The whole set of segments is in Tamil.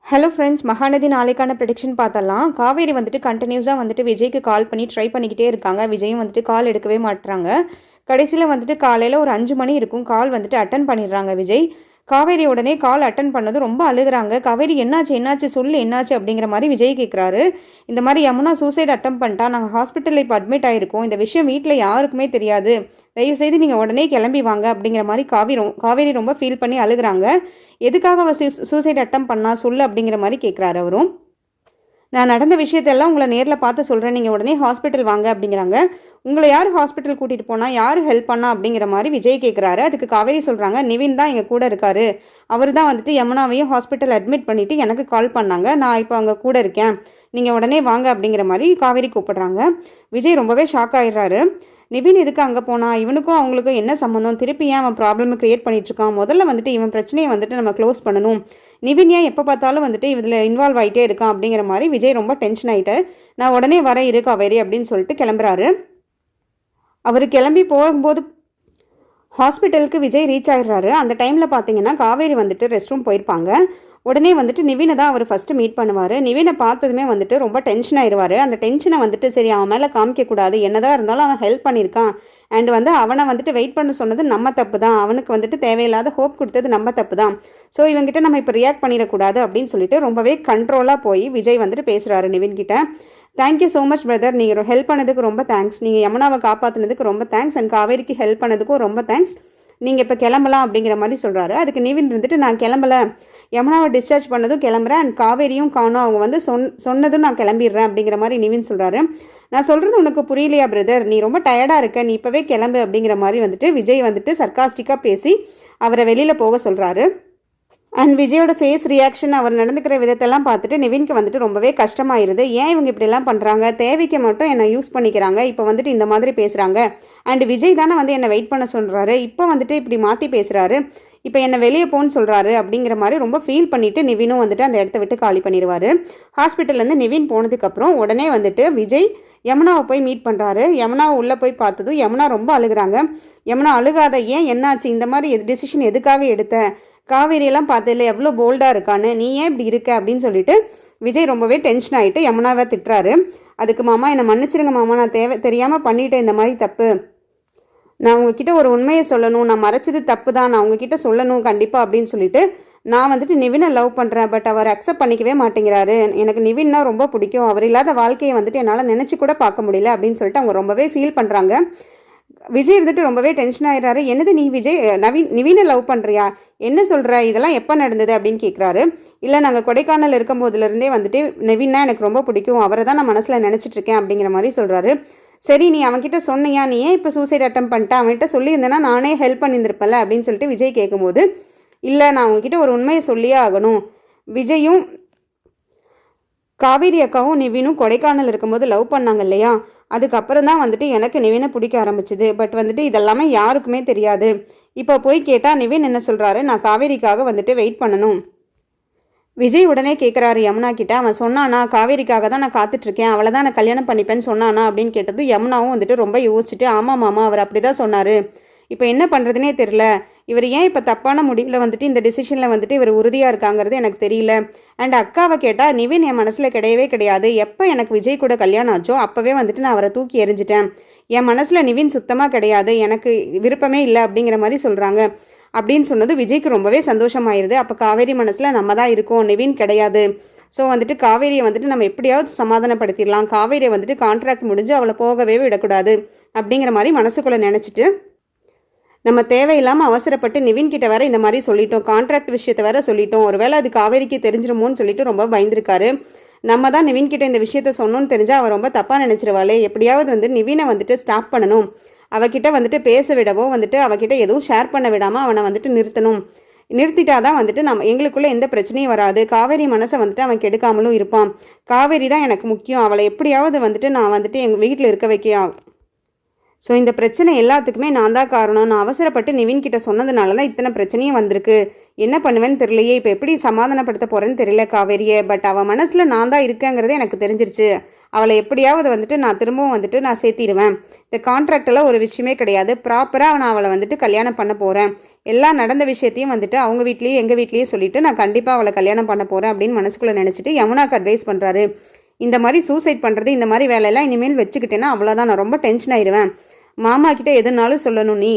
ஹலோ ஃப்ரெண்ட்ஸ், மகாநதி நாளைக்கான ப்ரெடிக்ஷன் பார்த்தலாம். காவேரி வந்துட்டு கண்டினியூஸாக வந்துட்டு விஜய்க்கு கால் பண்ணி ட்ரை பண்ணிக்கிட்டே இருக்காங்க. விஜயும் வந்துட்டு கால் எடுக்கவே மாட்டுறாங்க. கடைசியில் வந்துட்டு காலையில் ஒரு 5 மணி இருக்கும், கால் வந்துட்டு அட்டன் பண்ணிடுறாங்க விஜய். காவேரி உடனே கால் அட்டன் பண்ணது ரொம்ப அழுகுறாங்க. காவேரி என்னாச்சு என்னாச்சு சொல்லு என்னாச்சு அப்படிங்கிற மாதிரி விஜய் கேட்குறாரு. இந்த மாதிரி யமுனா சூசைட் அட்டம் பண்ணிட்டா, நாங்கள் ஹாஸ்பிட்டலில் இப்போ அட்மிட் ஆகிருக்கோம், இந்த விஷயம் வீட்டில் யாருக்குமே தெரியாது, தயவுசெய்து நீங்கள் உடனே கிளம்பி வாங்க அப்படிங்கிற மாதிரி காவேரி ரொம்ப ஃபீல் பண்ணி அழுகுறாங்க. எதுக்காக அவள் சூசைட் அட்டம் பண்ணா சொல்லு அப்படிங்கிற மாதிரி கேட்குறாரு அவரும். நான் நடந்த விஷயத்தெல்லாம் உங்களை நேரில் பார்த்து சொல்கிறேன், நீங்கள் உடனே ஹாஸ்பிட்டல் வாங்க அப்படிங்கிறாங்க. உங்களை யார் ஹாஸ்பிட்டல் கூட்டிகிட்டு போனால், யார் ஹெல்ப் பண்ணா அப்படிங்கிற மாதிரி விஜய் கேட்குறாரு. அதுக்கு காவேரி சொல்கிறாங்க, நிவின் தான் எங்கள் கூட இருக்காரு, அவர் தான் வந்துட்டு யமுனாவையும் ஹாஸ்பிட்டல் அட்மிட் பண்ணிவிட்டு எனக்கு கால் பண்ணாங்க, நான் இப்போ அங்கே கூட இருக்கேன், நீங்கள் உடனே வாங்க அப்படிங்கிற மாதிரி காவேரி கூப்பிடுறாங்க. விஜய் ரொம்பவே ஷாக் ஆகிடுறாரு. நிவின் எதுக்கு அங்கே போனால், இவனுக்கும் அவங்களுக்கும் என்ன சம்மந்தம், திருப்பி ஏன் அவன் ப்ராப்ளம் க்ரியேட் பண்ணிட்டு இருக்கான், முதல்ல வந்துட்டு இவன் பிரச்சனையை வந்துட்டு நம்ம க்ளோஸ் பண்ணணும், நிவின் ஏன் எப்போ பார்த்தாலும் வந்துட்டு இதில் இன்வால்வ் ஆகிட்டே இருக்கான் அப்படிங்கிற மாதிரி விஜய் ரொம்ப டென்ஷன் ஆகிட்டு, நான் உடனே வர இரு காவேரி அப்படின்னு சொல்லிட்டு கிளம்புறாரு. அவர் கிளம்பி போகும்போது ஹாஸ்பிட்டலுக்கு விஜய் ரீச் ஆகிடுறாரு. அந்த டைமில் பார்த்தீங்கன்னா காவேரி வந்துட்டு ரெஸ்ட் ரூம் போயிருப்பாங்க. உடனே வந்துட்டு நிவினை தான் அவர் ஃபஸ்ட்டு மீட் பண்ணுவார். நிவினை பார்த்ததுமே வந்துட்டு ரொம்ப டென்ஷன் ஆயிடுவார். அந்த டென்ஷனை வந்துட்டு சரி அவன் மேலே காமிக்கக்கூடாது, என்னதான் இருந்தாலும் அவன் ஹெல்ப் பண்ணியிருக்கான், அண்ட் வந்து அவனை வந்துட்டு வெயிட் பண்ண சொன்னது நம்ம தப்பு தான், அவனுக்கு வந்துட்டு தேவையில்லாத ஹோப் கொடுத்தது நம்ம தப்பு தான், ஸோ இவங்கிட்ட நம்ம இப்போ ரியாக்ட் பண்ணிடக்கூடாது அப்படின்னு சொல்லிட்டு ரொம்பவே கண்ட்ரோலாக போய் விஜய் வந்துட்டு பேசுகிறாரு நிவின்கிட்ட. தேங்க்யூ ஸோ மச் பிரதர், நீங்கள் ஹெல்ப் பண்ணதுக்கு ரொம்ப தேங்க்ஸ், நீங்கள் யமுனாவை காப்பாற்றினதுக்கு ரொம்ப தேங்க்ஸ், அண்ட் காவேரிக்கு ஹெல்ப் பண்ணதுக்கும் ரொம்ப தேங்க்ஸ், நீங்கள் இப்போ கிளம்பலாம் அப்படிங்கிற மாதிரி சொல்கிறாரு. அதுக்கு நிவின் வந்துட்டு நான் கிளம்பலை, யமுனாவை டிஸ்சார்ஜ் பண்ணதும் கிளம்புறேன், அண்ட் காவேரியும் காணும், அவங்க வந்து சொன்னதும் நான் கிளம்பிடுறேன் அப்படிங்கிற மாதிரி நிவின் சொல்கிறாரு. நான் சொல்கிறது உனக்கு புரியலையா பிரதர், நீ ரொம்ப டயர்டாக இருக்க, நீ இப்போவே கிளம்பு அப்படிங்கிற மாதிரி வந்துட்டு விஜய் வந்துட்டு சர்க்காஸ்டிக்காக பேசி அவரை வெளியில் போக சொல்கிறாரு. அண்ட் விஜயோட ஃபேஸ் ரியாக்ஷன், அவர் நடந்துக்கிற விதத்தெல்லாம் பார்த்துட்டு நிவின்க்கு வந்துட்டு ரொம்பவே கஷ்டமாயிருது. ஏன் இவங்க இப்படிலாம் பண்ணுறாங்க, தேவைக்கு மட்டும் என்னை யூஸ் பண்ணிக்கிறாங்க, இப்போ வந்துட்டு இந்த மாதிரி பேசுகிறாங்க, அண்ட் விஜய் தானே வந்து என்னை வெயிட் பண்ண சொல்கிறாரு, இப்போ வந்துட்டு இப்படி மாற்றி பேசுகிறாரு, இப்போ என்னை வெளியே போன்னு சொல்கிறாரு அப்படிங்கிற மாதிரி ரொம்ப ஃபீல் பண்ணிவிட்டு நிவினும் வந்துட்டு அந்த இடத்த விட்டு காலி பண்ணிடுவார். ஹாஸ்பிட்டல்லேருந்து நிவின் போனதுக்கப்புறம் உடனே வந்துட்டு விஜய் யமுனாவை போய் மீட் பண்ணுறாரு. யமுனாவை உள்ளே போய் பார்த்ததும் யமுனா ரொம்ப அழுகுறாங்க. யமுனா அழுகாத, ஏன் என்னாச்சு, இந்த மாதிரி டிசிஷன் எதுக்காக எடுத்த, காவேரியெல்லாம் பார்த்ததில்ல எவ்வளோ போல்டாக இருக்கான்னு, நீ ஏன் இப்படி இருக்க அப்படின்னு சொல்லிட்டு விஜய் ரொம்பவே டென்ஷன் ஆகிட்டு யமுனாவை திட்டுறாரு. அதுக்கு மாமா என்னை மன்னிச்சிருங்க மாமா, நான் தெரியாமல் பண்ணிட்டேன் இந்த மாதிரி தப்பு, நான் உங்ககிட்ட ஒரு உண்மையை சொல்லணும், நான் மறைச்சது தப்பு தான், நான் உங்ககிட்ட சொல்லணும் கண்டிப்பாக அப்படின்னு சொல்லிட்டு நான் வந்துட்டு நிவினை லவ் பண்ணுறேன், பட் அவர் அக்செப்ட் பண்ணிக்கவே மாட்டேங்கிறாரு, எனக்கு நிவின்னா ரொம்ப பிடிக்கும், அவர் இல்லாத வாழ்க்கையை வந்துட்டு என்னால் நினச்சி கூட பார்க்க முடியல அப்படின்னு சொல்லிட்டு அவங்க ரொம்பவே ஃபீல் பண்ணுறாங்க. விஜய் இருந்துட்டு ரொம்பவே டென்ஷன் ஆகிடுறாரு. என்னது நீ விஜய் நிவினை லவ் பண்ணுறியா, என்ன சொல்கிற, இதெல்லாம் எப்போ நடந்தது அப்படின்னு கேட்குறாரு. இல்லை நாங்கள் கொடைக்கானல் இருக்கும் போதுலேருந்தே வந்துட்டு நிவின்னா எனக்கு ரொம்ப பிடிக்கும், அவரை தான் நான் மனசில் நினச்சிட்டு இருக்கேன் அப்படிங்கிற மாதிரி சொல்கிறாரு. சரி நீ அவன்கிட்ட சொன்னியா, நீ ஏன் இப்போ சூசைட் அட்டம் பண்ணிட்டேன், அவன்கிட்ட சொல்லியிருந்தேன்னா நானே ஹெல்ப் பண்ணியிருந்திருப்பேன்ல அப்படின்னு சொல்லிட்டு விஜய் கேட்கும்போது, இல்லை நான் உங்ககிட்ட ஒரு உண்மையை சொல்லியே ஆகணும், விஜயும் காவேரி அக்காவும் நிவினும் கொடைக்கானல் இருக்கும்போது லவ் பண்ணாங்க இல்லையா, அதுக்கப்புறம் தான் வந்துட்டு எனக்கு நிவினை பிடிக்க ஆரம்பிச்சுது, பட் வந்துட்டு இதெல்லாமே யாருக்குமே தெரியாது, இப்போ போய் கேட்டால் நிவின் என்ன சொல்கிறாரு, நான் காவேரிக்காக வந்துட்டு வெயிட் பண்ணணும். விஜய் உடனே கேட்குறாரு யமுனா கிட்ட, அவன் சொன்னானா காவேரிக்காக தான் நான் காத்துட்ருக்கேன், அவளை தான் நான் கல்யாணம் பண்ணிப்பேன்னு சொன்னானா அப்படின்னு கேட்டது யமுனாவும் வந்துட்டு ரொம்ப யோசிச்சுட்டு, ஆமாம் மாமா அவர் அப்படி தான் சொன்னார், இப்போ என்ன பண்ணுறதுனே தெரில, இவர் ஏன் இப்போ தப்பான முடிவில் வந்துட்டு இந்த டிசிஷனில் வந்துட்டு இவர் உறுதியாக இருக்காங்கிறது எனக்கு தெரியல, அண்ட் அக்காவை கேட்டால் நிவின் என் மனசில் கிடையவே கிடையாது, எப்போ எனக்கு விஜய் கூட கல்யாணம் ஆச்சோ அப்போவே வந்துட்டு நான் அவரை தூக்கி எறிஞ்சிட்டேன், என் மனசில் நிவின் சுத்தமாக கிடையாது, எனக்கு விருப்பமே இல்லை அப்படிங்கிற மாதிரி சொல்கிறாங்க அப்படின்னு சொன்னது விஜய்க்கு ரொம்பவே சந்தோஷமாயிருது. அப்போ காவேரி மனசில் நம்ம தான் இருக்கோம், நிவின் கிடையாது, ஸோ வந்துட்டு காவேரியை வந்துட்டு நம்ம எப்படியாவது சமாதானப்படுத்திடலாம், காவேரியை வந்துட்டு கான்ட்ராக்ட் முடிஞ்சு அவளை போகவே விடக்கூடாது அப்படிங்கிற மாதிரி மனசுக்குள்ளே நினச்சிட்டு, நம்ம தேவையில்லாமல் அவசரப்பட்டு நிவின் கிட்ட வேற இந்த மாதிரி சொல்லிட்டோம், கான்ட்ராக்ட் விஷயத்தை வேற சொல்லிட்டோம், ஒருவேளை அது காவேரிக்கு தெரிஞ்சிருமோன்னு சொல்லிட்டு ரொம்ப பயந்துருக்காரு. நம்ம தான் நிவின் கிட்ட இந்த விஷயத்த சொன்னோன்னு தெரிஞ்சால் அவர் ரொம்ப தப்பாக நினச்சிருவாளே, எப்படியாவது வந்து நிவினை வந்துட்டு ஸ்டாப் பண்ணணும், அவகிட்ட வந்துட்டு பேச விடவோ வந்துட்டு அவகிட்ட எதுவும் ஷேர் பண்ண விடாமல் அவனை வந்துட்டு நிறுத்திட்டாதான் வந்துட்டு நம்ம எங்களுக்குள்ளே எந்த பிரச்சனையும் வராது, காவேரி மனசை வந்துட்டு அவன் கெடுக்காமலும் இருப்பான், காவேரி தான் எனக்கு முக்கியம், அவளை எப்படியாவது வந்துட்டு நான் வந்துட்டு எங்கள் வீட்டில் இருக்க வைக்க, ஸோ இந்த பிரச்சனை எல்லாத்துக்குமே நான் தான் காரணம், நான் அவசரப்பட்டு நிவின் கிட்ட சொன்னதுனால தான் இத்தனை பிரச்சனையும் வந்திருக்கு, என்ன பண்ணுவேன்னு தெரியலையே, இப்போ எப்படி சமாதானப்படுத்த போகிறேன்னு தெரியல காவேரியை, பட் அவள் மனசில் நான் தான் இருக்கேங்கிறதே எனக்கு தெரிஞ்சிருச்சு, அவளை எப்படியாவது வந்துட்டு நான் திரும்பவும் வந்துட்டு நான் சேர்த்திடுவேன், இந்த கான்ட்ராக்டெல்லாம் ஒரு விஷயமே கிடையாது, ப்ராப்பராக நான் அவளை வந்துட்டு கல்யாணம் பண்ண போகிறேன், எல்லாம் நடந்த விஷயத்தையும் வந்துட்டு அவங்க வீட்லேயே எங்கள் வீட்லேயே சொல்லிவிட்டு நான் கண்டிப்பாக அவளை கல்யாணம் பண்ண போகிறேன் அப்படின்னு மனசுக்குள்ளே நினச்சிட்டு யமுனாக்கு அட்வைஸ் பண்ணுறாரு. இந்த மாதிரி சூசைட் பண்ணுறது இந்த மாதிரி வேலையெல்லாம் இனிமேல் வச்சுக்கிட்டேன்னா அவ்வளோதான், நான் ரொம்ப டென்ஷன் ஆயிடுவேன். மாமா கிட்டே எதுனாலும் சொல்லணும், நீ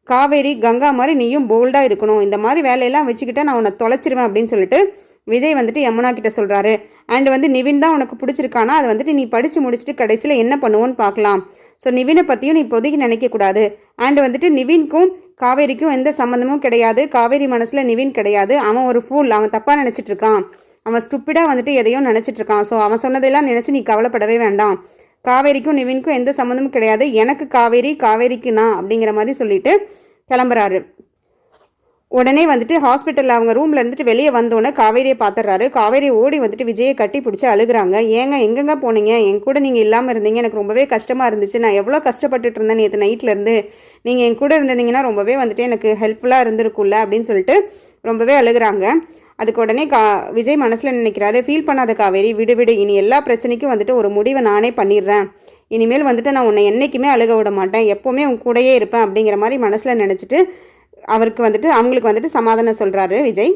காவேரி கங்கா மாதிரி நீயும் போல்டாக இருக்கணும், இந்த மாதிரி வேலையெல்லாம் வச்சுக்கிட்டா நான் உன்னை தொலைச்சிருவேன் அப்படின்னு சொல்லிட்டு விஜய் வந்துட்டு யமுனா கிட்ட சொல்கிறாரு. அண்ட் வந்து நிவின் தான் உனக்கு பிடிச்சிருக்கானா, அதை வந்துட்டு நீ படித்து முடிச்சுட்டு கடைசியில் என்ன பண்ணுவோன்னு பார்க்கலாம். ஸோ நிவினை பற்றியும் நீ இப்போதைக்கு நினைக்கக்கூடாது. அண்ட் வந்துட்டு நிவின்க்கும் காவேரிக்கும் எந்த சம்மந்தமும் கிடையாது. காவேரி மனசில் நிவின் கிடையாது. அவன் ஒரு ஃபூல், அவன் தப்பாக நினச்சிட்டு இருக்கான், அவன் ஸ்டூப்பிடாக வந்துட்டு எதையோ நினச்சிட்டு இருக்கான். ஸோ அவன் சொன்னதெல்லாம் நினச்சி நீ கவலைப்படவே வேண்டாம். காவேரிக்கும் நிவின்க்கும் எந்த சம்மந்தமும் கிடையாது, எனக்கு காவேரி, காவேரிக்கு நான் அப்படிங்கிற மாதிரி சொல்லிட்டு கிளம்புறாரு. உடனே வந்துட்டு ஹாஸ்பிட்டலில் அவங்க ரூமில் இருந்துட்டு வெளியே வந்தோடனே காவேரியை பார்த்துட்றாரு. காவேரி ஓடி வந்துட்டு விஜயை கட்டி பிடிச்சி அழுகுறாங்க. ஏங்க எங்கெங்க போனீங்க, என் கூட நீங்கள் இல்லாமல் இருந்தீங்க, எனக்கு ரொம்பவே கஷ்டமாக இருந்துச்சு, நான் எவ்வளோ கஷ்டப்பட்டுட்டு இருந்தேன் நேற்று நைட்லேருந்து, நீங்கள் என் கூட இருந்தீங்கன்னா ரொம்பவே வந்துட்டு எனக்கு ஹெல்ப்ஃபுல்லாக இருந்திருக்குல்ல அப்படின்னு சொல்லிட்டு ரொம்பவே அழுகுறாங்க. அதுக்கு உடனே விஜய் மனசில் நினைக்கிறாரு, ஃபீல் பண்ணாத காவேரி, விடு விடு, இனி எல்லா பிரச்சனைக்கும் வந்துட்டு ஒரு முடிவை நானே பண்ணிடுறேன், இனிமேல் வந்துட்டு நான் உன்னை என்றைக்குமே அழுக விட மாட்டேன், எப்போவுமே உன் கூடயே இருப்பேன் அப்படிங்கிற மாதிரி மனசில் நினச்சிட்டு அவங்களுக்கு வந்துட்டு அவங்களுக்கு வந்துட்டு சமாதானம் சொல்கிறாரு விஜய்.